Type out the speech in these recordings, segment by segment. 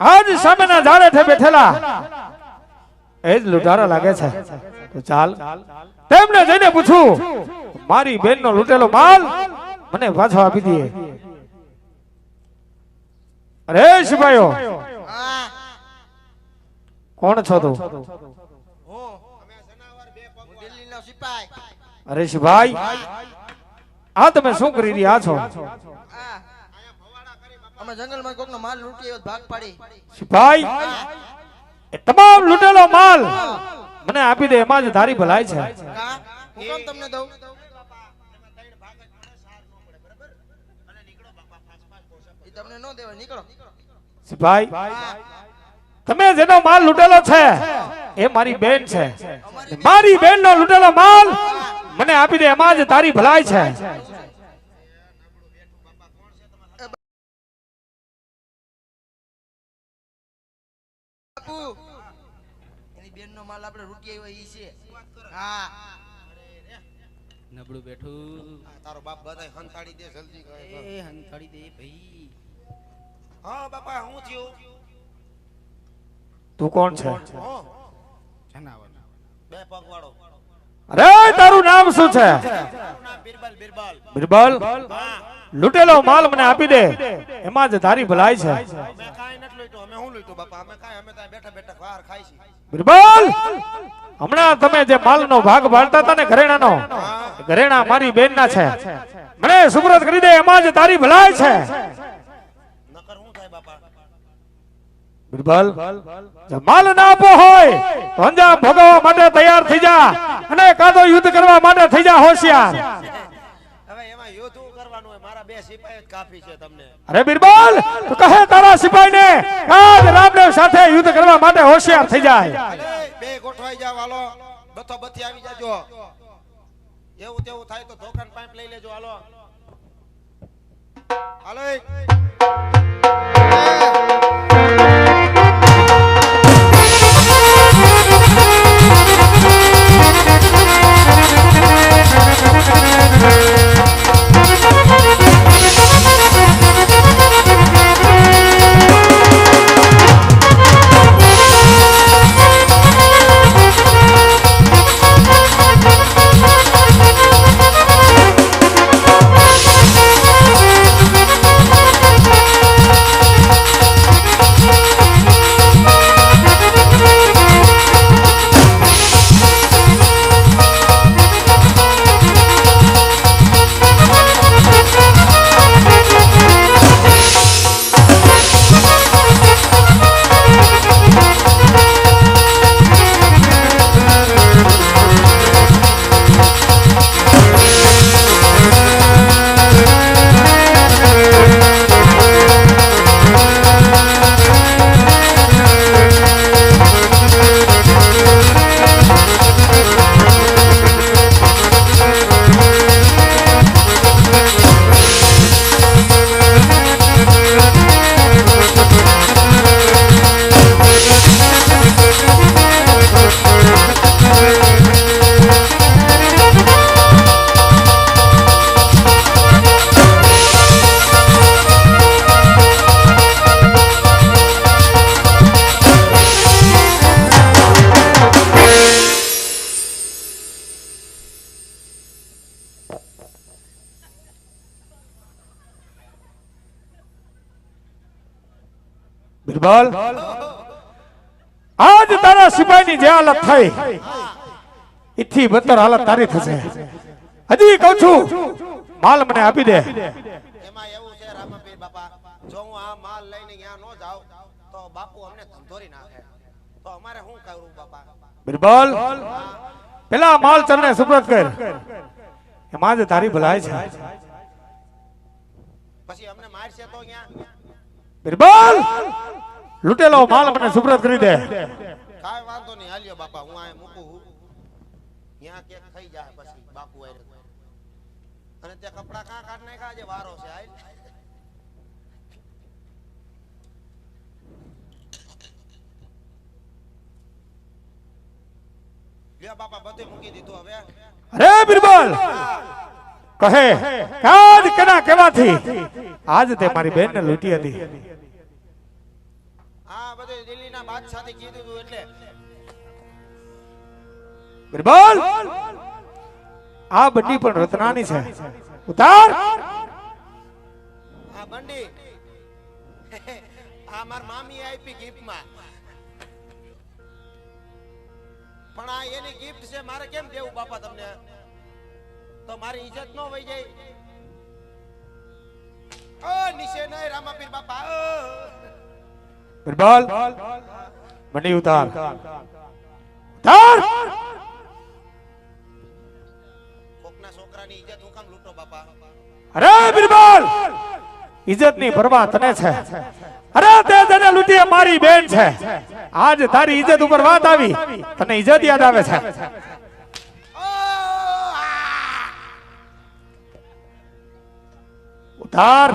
આજ સામેના ઝાડે ઠે બેઠેલા એ જ લૂંટારા લાગે છે. તો ચાલ તેમને જઈને પૂછું મારી બેનનો લૂંટેલો માલ મને પાછો આપી દે. અરે સિપાહીઓ, કોણ છો તું? અરે સિપાઈ, આ તમે શું કરી રહ્યા છો? અમે જંગલમાં કોકનો માલ લૂંટી ભાગ પાડી. સિપાઈ, એ તમામ લૂંટેલો માલ મને આપી દે, એમાં જ તારી ભલાઈ છે. હું કેમ તમને દઉં? ઈ તમને નો દેવાય, નીકળો. સિપાઈ, તમે જેનો માલ લૂંટેલો છે એ મારી બેન છે. મારી બેનનો લૂંટેલો માલ મને આપી દે, એમાં જ તારી ભલાઈ છે. એની બેનનો માલ આપણે લૂંટી આવ્યો ઈ છે. હા, નબળું બેઠું. તારો બાપ બધાય હંતાડી દે જલ્દી કહે. એ હંતાડી દે ભાઈ. હા બાપા, હું થયું? તું કોણ છે? જનાવર. બે પગવાળો. અરે તારું નામ શું છે? નામ બિરબલ. બિરબલ, લૂંટેલો માલ મને આપી દે, એમાં જ તારી ભલાઈ છે. અમે કાઈ નથી લૂંટ્યું. અમે હું લૂંટ્યું બાપા? અમે ત્યાં બેઠા બેઠા વાર ખાઈ છી. બિરબલ, હમણાં તમે જે માલનો ભાગ પાડતા હતા ને ઘરેણાનો, ઘરેણા મારી બેનના છે. મને સુપરત કરી દે, એમાં જ તારી ભલાઈ છે. નકર હું થાય બાપા? બિરબલ, જો માલ ના આપો હોય તો અંજામ ભોગવવા માટે તૈયાર થઈ જા, અને કાદો યુદ્ધ કરવા માટે થઈ જા હોશિયાર. હવે એમાં યુદ્ધ કરવાનું હોય? મારા બે સિપાહી જ કાફી છે તમને. અરે બિરબલ, તો કહે તારા સિપાહીને આજ રામદેવ સાથે યુદ્ધ કરવા માટે હોશિયાર થઈ જાય. બે ગોઠવાઈ જાવ, હાલો. બથો બથી આવી જાજો. એવું તેવું થાય તો ધોકાન પાઇપ લઈ લેજો. હાલો હાલો. બિરબલ, આજ તારા સિપાહીની જે હાલત થઈ, એથી બદતર હાલત તારી થશે. હજી કહું છું, માલ મને આપી દે. એમાં એવું છે રામાપીર બાપા, જો હું આ માલ લઈને ત્યાં નો જાઉં તો બાપુ અમને ધંધોરી નાખે. તો અમારે શું કરવું બાપા? બિરબલ, પેલા માલ ચરને સુપ્રત કર, એમાં જ તારી ભલાઈ છે. પછી અમને મારશે તો ત્યાં? બિરબલ, લૂંટેલો માલ મને સુપ્રત કરી દે. કાઈ વાંધો નહીં, હાલ્યો બાપા, હું આ મૂકું. ત્યાં કેક થઈ જાય પછી બાપુ આરે. અને તે કપડા કાં કાઢ નાખ્યા? આજે વારો છે. હાલ લ્યો બાપા, બધું મૂકી દીધું હવે. અરે બિરબલ, કહે આજ કેના કેવાથી આજ તે મારી બેનને લૂંટી હતી. આ બધું દિલ્હીના બાદશાહે કીધું હતું એટલે બિરબલ આ બંડી પણ રત્નાની છે ઉતાર આ બંડી આ માર મામી આપી ગિફ્ટમાં પણ આ એની ગિફ્ટ છે મારે કેમ દેવું બાપા તમને તો મારી ઇજ્જત ન વઈ જાય ઓ નીચે નહીં રામાપીર બાપા બિરબલ બંડી ઉતાર ઉતાર કોકના છોકરાની ઇજ્જત હું કામ લૂંટો બાપા અરે બિરબલ ઇજ્જત ની પરવા તને છે અરે તે તને લૂંટી મારી બેન છે આજ તારી ઇજ્જત ઉપર વાત આવી તને ઇજ્જત યાદ આવે છે ઉતાર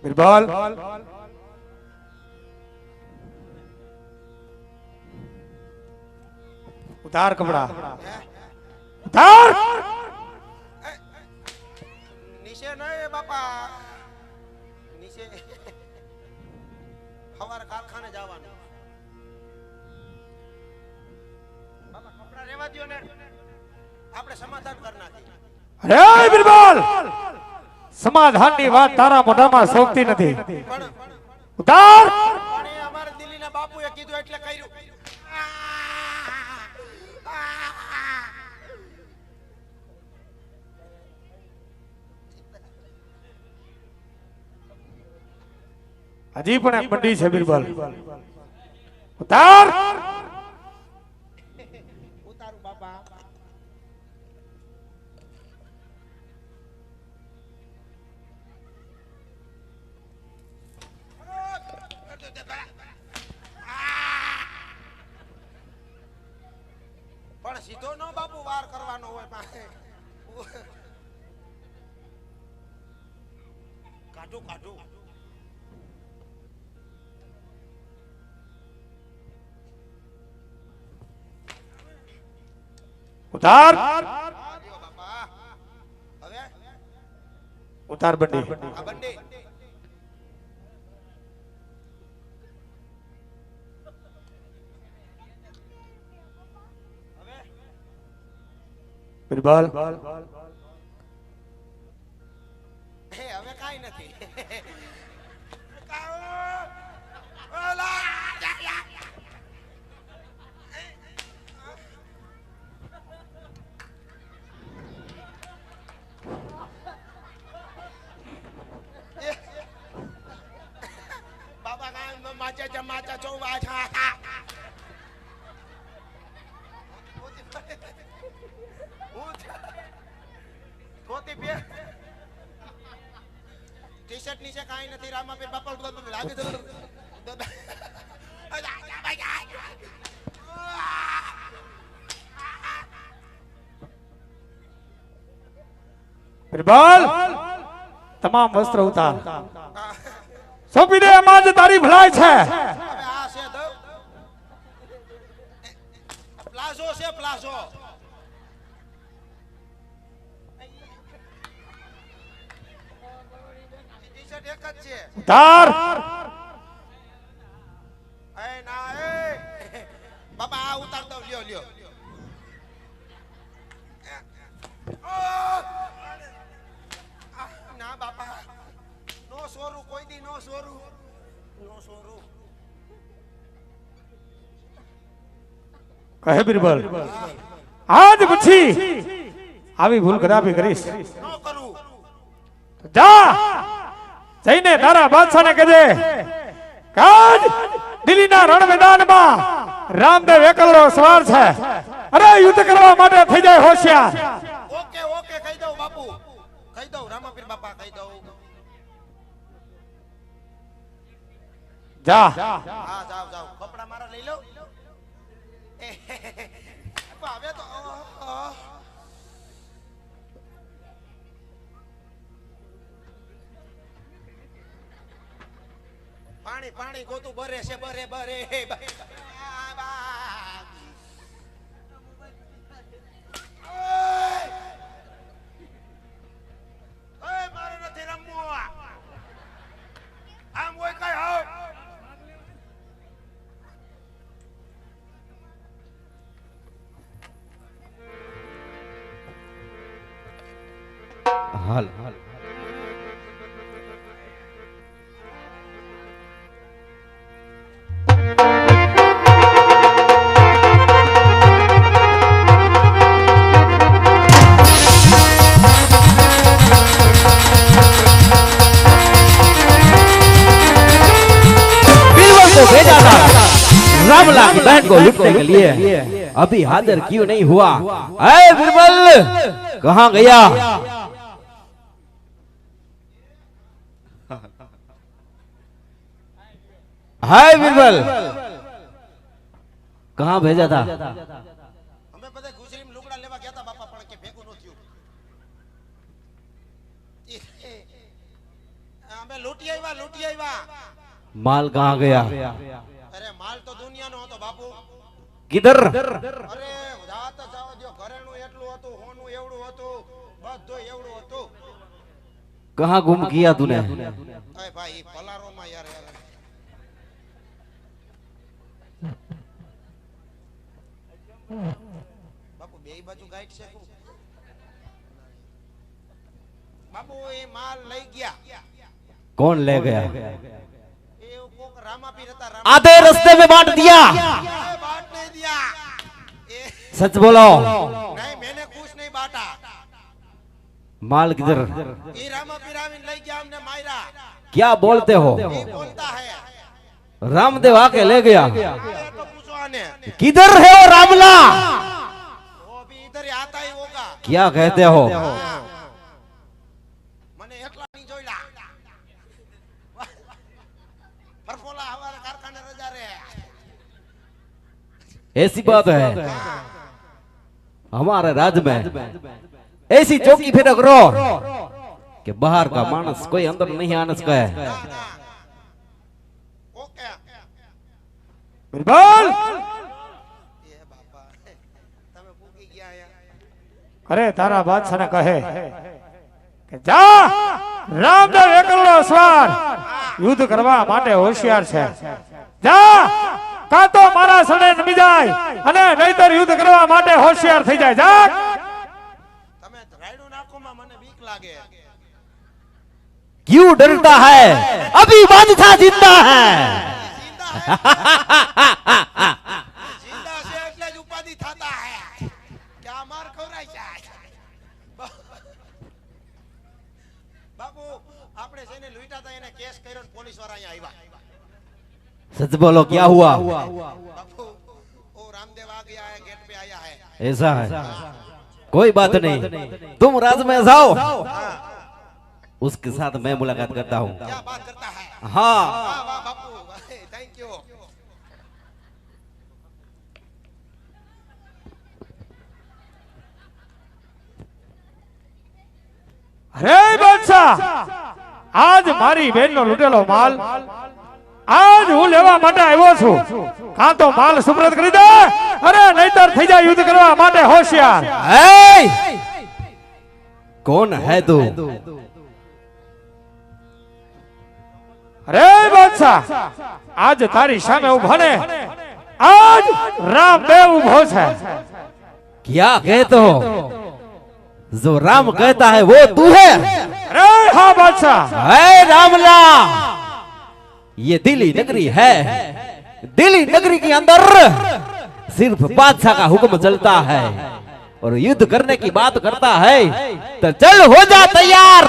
બિરબલ ઉતાર કપડા ઉતાર નીચે નહીં બાપા નીચે સવારે કારખાને જવાનું બાપા કપડા રેવા દ્યો ને આપણે સમાધાન કરી નાખીએ અરે બિરબલ સમાધાનની વાત તારા મોઢામાં શોભતી નથી પણ ઉતાર પણ એ અમારા દિલ્હીના બાપુએ કીધું એટલે કર્યું હજી પણ એક બંડી છે બિરબલ ઉતાર ઉતારું બાપા પણ સીધો નો બાપુ વાર કરવાનો હોય પાસે કાઢું કાઢું ઉતાર આલ્યો બાપા હવે ઉતાર બંડી આ બંડી બિરબલ હવે કાઈ નથી બાબા કાઈ માચા જમાચા ચોવા છા ધોતી પે ટી-શર્ટ નીચે કાઈ નથી રામાપીર બાપા લાગે તો બિરબલ તમામ વસ્ત્ર ઉતાર સોંપી દે આમાં જ તારી ભલાઈ છે હવે આ છે તો પ્લાઝો છે પ્લાઝો ટી-શર્ટ એક જ છે ઉતાર એ ના એ બાપા આ ઉતાર દો લ્યો લ્યો ના બાપા નો સોરું કોઈ દી નો સોરું કહે બિરબલ આજ પછી આવી ભૂલ કદાપી કરીશ નો કરું જા જઈને તારા બાદશાહને કહેજે કાજ દિલ્હીના રણ મેદાનમાં રામદેવ એકલો સવાર છે અરે યુદ્ધ કરવા માટે થઈ જાય હોશિયાર ઓકે ઓકે કહી દઉં બાપુ કહી દઉં રામાપીર બાપા કહી દઉં જા હા જાવ જાવ કપડા મારા લઈ લો હવે તો પાણી પાણી ગોતું બરે છે બરે બરે હાલ भेजा था रामला की बहन को लूटने के लिए, अभी हाजिर क्यों नहीं हुआ? अरे बीरबल कहाँ गया? हाय बीरबल कहाँ भेजा था? અમે બધા ગુજરીમાં લુગડા લેવા ગયા હતા બાપા, પણ કે ભેગું ન થયું. અમે લૂંટી આવ્યા. माल कहाँ गया? અરે માલ તો દુનિયાનો હતો બાપુ. किधर? અરે જાત જાવ જો ઘરેણું એટલું હતું, હોનું એવડું હતું, બધું એવડું હતું. कहाँ गुम किया तूने? અય ભાઈ પલારોમાં યાર બાપુ બે બાજુ ગાઈડ છે શું? બાપુ એ માલ લઈ ગયા. कौन ले गया? એ કોક રામાપીર હતા, आधे रास्ते में बांट दिया। रामापीर बांट नहीं दिया. सच बोलो। नहीं मैंने कुछ नहीं बांटा. माल किधर? ये रामापीर आविन लई गया, हमने मारा. क्या बोलते हो? ये बोलता है रामदेव आके ले गया। ये तो पूछो आने. किधर है वो रामला? वो भी इधर ही आता ही होगा. क्या कहते हो? મને એટલા નહીં જોઈલા. ફરફોલા હવારે કારખાને રજા રે. ऐसी बात है हमारे राज्य में ऐसी चौकी फिर करो कि बाहर का मानस कोई अंदर नहीं आने सका है। ના ના. ઓકે. બિરબલ એ બાપા તમે પૂકી ગયા આયા. અરે તારા બાદશાહને કહે કે જા રામદેવ એકલો સવાર યુદ્ધ કરવા માટે હોશિયાર છે. જા કાં તો મારા સડે નમી જાય અને નહીતર યુદ્ધ કરવા માટે હોશિયાર થઈ જાય. જા તમે રાયડું નાખોમાં મને બીક લાગે. क्यों डरता है? अभी बादशाह जिंदा है। જિંદા છે એટલે જ ઉપાધિ થતા હે કે આ માર ખવરાય જાય. બાપુ આપણે જેને લૂંટ્યા હતા એને કેસ કર્યો ને પોલીસ વાળા અહીંયા આવ્યા. सच बोलो क्या हुआ? बापू वो रामदेव आ गया है, गेट पे आया है. ऐसा है कोई बात नहीं, तुम राज में जाओ, उसके साथ मैं मुलाकात करता हूँ। क्या बात करता है? हाँ वाह वाह बापू, थैंक यू. અરે બાદશાહ આજ મારી બહેનનો લૂંટેલો માલ આજ હું લેવા માટે આવ્યો છું. કાં તો માલ સુપ્રત કરી દે અરે નહીતર થઈ જાય યુદ્ધ કરવા માટે હોશિયાર. ए! कौन है तू? અરે બાદશાહ આજ તારી સામે ઉભા ને આજ રામદેવ ઉભો છે. क्या कहते हो? जो राम कहता है वो तू है? અરે હા બાદશાહ. है रामला, ये दिल्ली नगरी है। दिल्ली नगरी के अंदर सिर्फ बादशाह का हुक्म चलता है और युद्ध करने की बात करता है तो चल हो जा तैयार।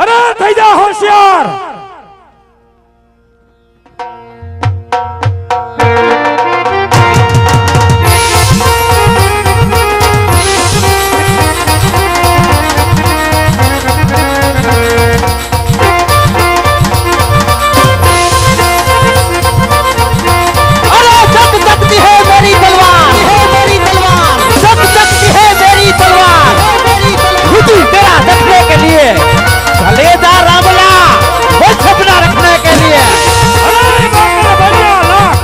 અરે થઈ જા હોશિયાર. अरे जग सकती है मेरी तलवार, जग सकती है मेरी तलवार, खुद ही तेरा रखने के लिए चले जा रामला, वो सपना रखने के लिए। અરે બાકર બચા લાખ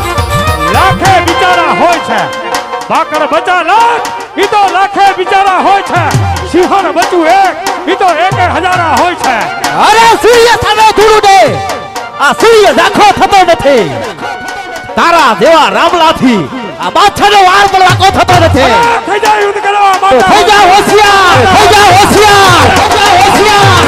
લાખે બિચારા હોય છે. બાકર બચા લાખ ઈ તો લાખે બિચારા હોય છે. સિંહણ બચું એક ઈ તો એક હજારા હોય છે. અરે સૂર્ય સામે ધૂળું દે, આ સૂર્ય ઝાંખો થતો નથી. તારા જેવા રામલાથી આ બાદશાહનો વાર પણ વાંકો થતો નથી. થઈ જા યુદ્ધ કરવા તો માટે. થઈ જા હોશિયાર, થઈ જા હોશિયાર, થઈ જા હોશિયાર.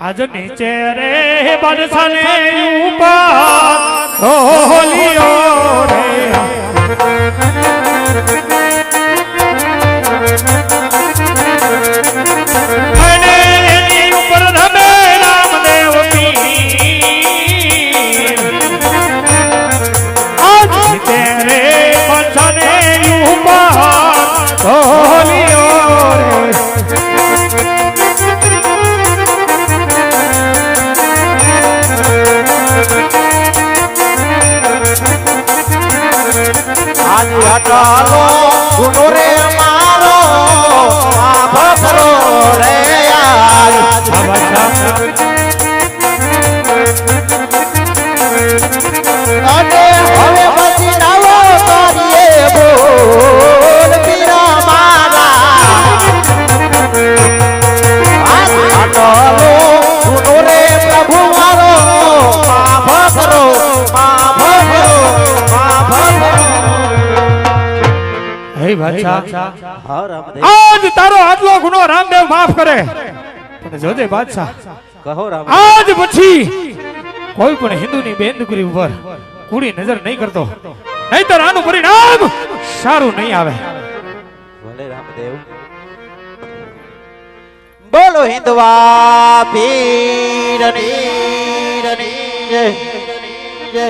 આજ નીચે રે બાદશાહને ઉપર હોલિયો રે અને એની ઉપર રમે રામદેવ પીર આજ નીચે રે બાદશાહને ઉપર હોલિયો રે આજ હટાલો ગુનો રે મારો માફ કરો રે આજ અને હવે પછી નવો કરીએ બોલ પીરા મારા આજ હટાલો ગુનો રે પ્રભુ મારો માફ કરો માફ કરો માફ કરો હે બાદશાહ હા રામદેવ આજ તારો આટલો ગુનો રામદેવ માફ કરે પણ જોજે બાદશાહ કહો રામ આજ પછી કોઈ પણ હિન્દુની બેન દીકરી ઉપર કુડી નજર નહીં કરતો નહીતર આનું પરિણામ સારું નહીં આવે ભલે રામદેવ બોલો હિન્દવા પીરની જય જય